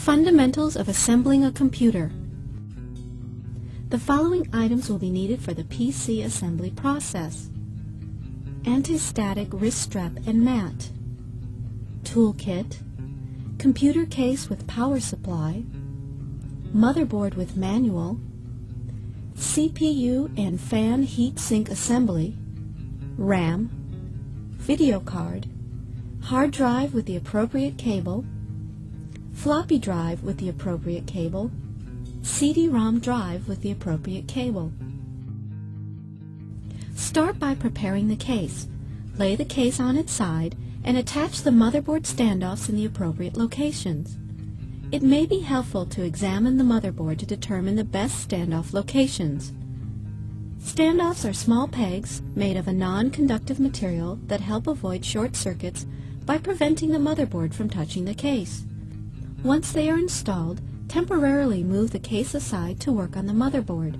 Fundamentals of assembling a computer. The following items will be needed for the PC assembly process: anti-static wrist strap and mat, toolkit, computer case with power supply, motherboard with manual, CPU and fan heatsink assembly, RAM, video card, hard drive with the appropriate cable, floppy drive with the appropriate cable, CD-ROM drive with the appropriate cable. Start by preparing the case. Lay the case on its side and attach the motherboard standoffs in the appropriate locations. It may be helpful to examine the motherboard to determine the best standoff locations. Standoffs are small pegs made of a non-conductive material that help avoid short circuits by preventing the motherboard from touching the case. Once they are installed, temporarily move the case aside to work on the motherboard.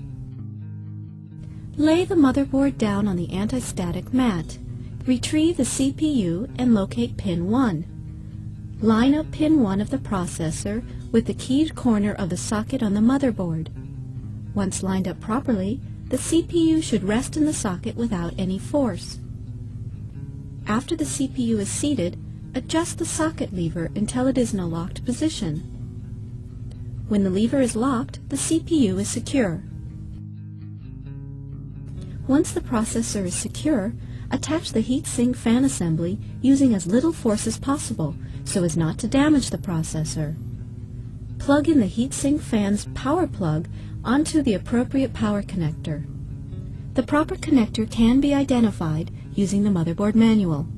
Lay the motherboard down on the anti-static mat. Retrieve the CPU and locate pin 1. Line up pin 1 of the processor with the keyed corner of the socket on the motherboard. Once lined up properly, the CPU should rest in the socket without any force. After the CPU is seated, adjust the socket lever until it is in a locked position. When the lever is locked, the CPU is secure. Once the processor is secure, attach the heatsink fan assembly using as little force as possible so as not to damage the processor. Plug in the heatsink fan's power plug onto the appropriate power connector. The proper connector can be identified using the motherboard manual.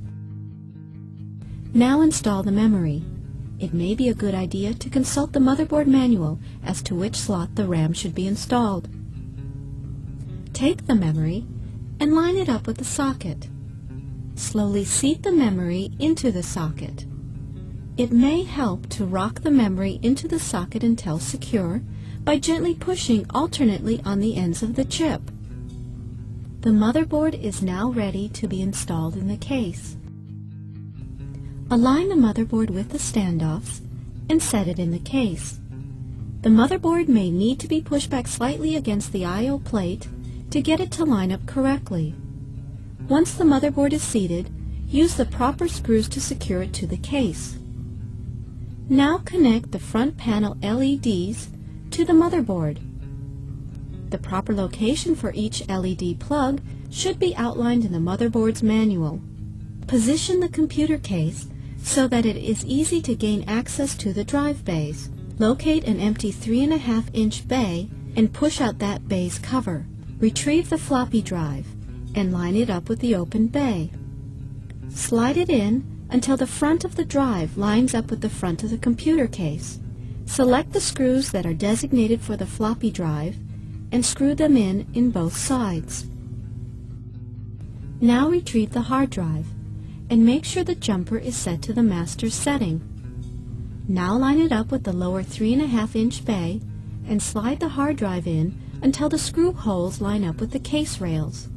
Now install the memory. It may be a good idea to consult the motherboard manual as to which slot the RAM should be installed. Take the memory and line it up with the socket. Slowly seat the memory into the socket. It may help to rock the memory into the socket until secure by gently pushing alternately on the ends of the chip. The motherboard is now ready to be installed in the case. Align the motherboard with the standoffs and set it in the case. The motherboard may need to be pushed back slightly against the I/O plate to get it to line up correctly. Once the motherboard is seated, use the proper screws to secure it to the case. Now connect the front panel LEDs to the motherboard. The proper location for each LED plug should be outlined in the motherboard's manual. Position the computer case so that it is easy to gain access to the drive bays. Locate an empty 3.5-inch bay and push out that bay's cover. Retrieve the floppy drive and line it up with the open bay. Slide it in until the front of the drive lines up with the front of the computer case. Select the screws that are designated for the floppy drive and screw them in both sides. Now retrieve the hard drive and make sure the jumper is set to the master setting. Now line it up with the lower 3.5-inch bay and slide the hard drive in until the screw holes line up with the case rails.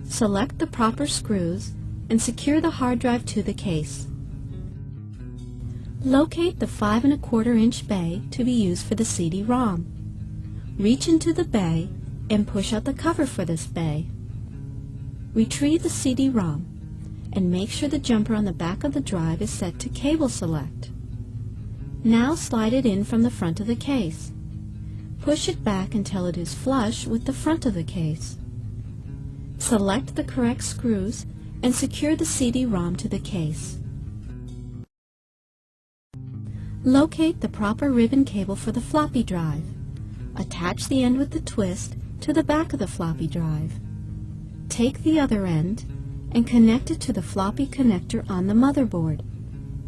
Select the proper screws and secure the hard drive to the case. Locate the 5.25-inch bay to be used for the CD-ROM. Reach into the bay and push out the cover for this bay. Retrieve the CD-ROM and make sure the jumper on the back of the drive is set to cable select. Now slide it in from the front of the case. Push it back until it is flush with the front of the case. Select the correct screws and secure the CD-ROM to the case. Locate the proper ribbon cable for the floppy drive. Attach the end with the twist to the back of the floppy drive. Take the other end and connect it to the floppy connector on the motherboard.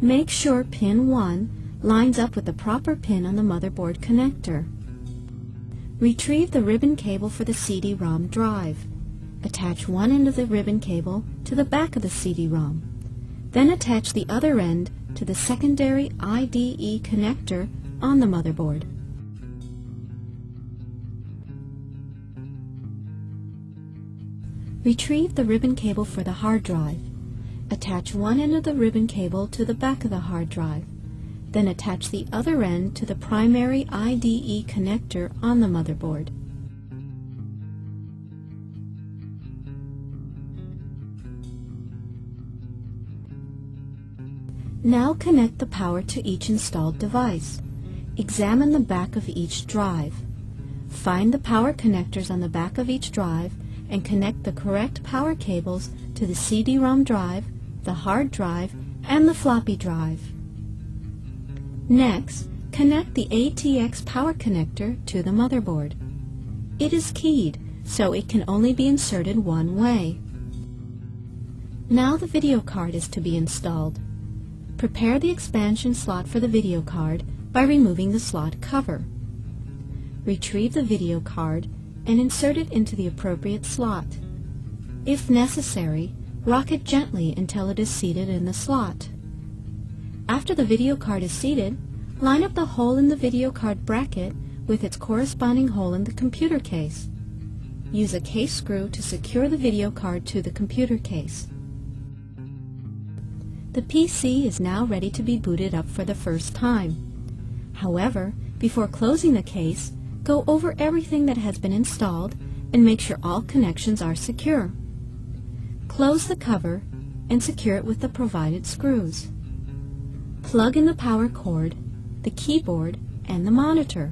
Make sure pin 1 lines up with the proper pin on the motherboard connector. Retrieve the ribbon cable for the CD-ROM drive. Attach one end of the ribbon cable to the back of the CD-ROM. Then attach the other end to the secondary IDE connector on the motherboard. Retrieve the ribbon cable for the hard drive. Attach one end of the ribbon cable to the back of the hard drive. Then attach the other end to the primary IDE connector on the motherboard. Now connect the power to each installed device. Examine the back of each drive. Find the power connectors on the back of each drive and connect the correct power cables to the CD-ROM drive, the hard drive, and the floppy drive. Next, connect the ATX power connector to the motherboard. It is keyed, so it can only be inserted one way. Now the video card is to be installed. Prepare the expansion slot for the video card by removing the slot cover. Retrieve the video card and insert it into the appropriate slot. If necessary, rock it gently until it is seated in the slot. After the video card is seated, line up the hole in the video card bracket with its corresponding hole in the computer case. Use a case screw to secure the video card to the computer case. The PC is now ready to be booted up for the first time. However, before closing the case, go over everything that has been installed and make sure all connections are secure. Close the cover and secure it with the provided screws. Plug in the power cord, the keyboard, and the monitor.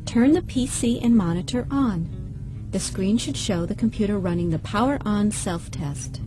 Turn the PC and monitor on. The screen should show the computer running the Power On self-test.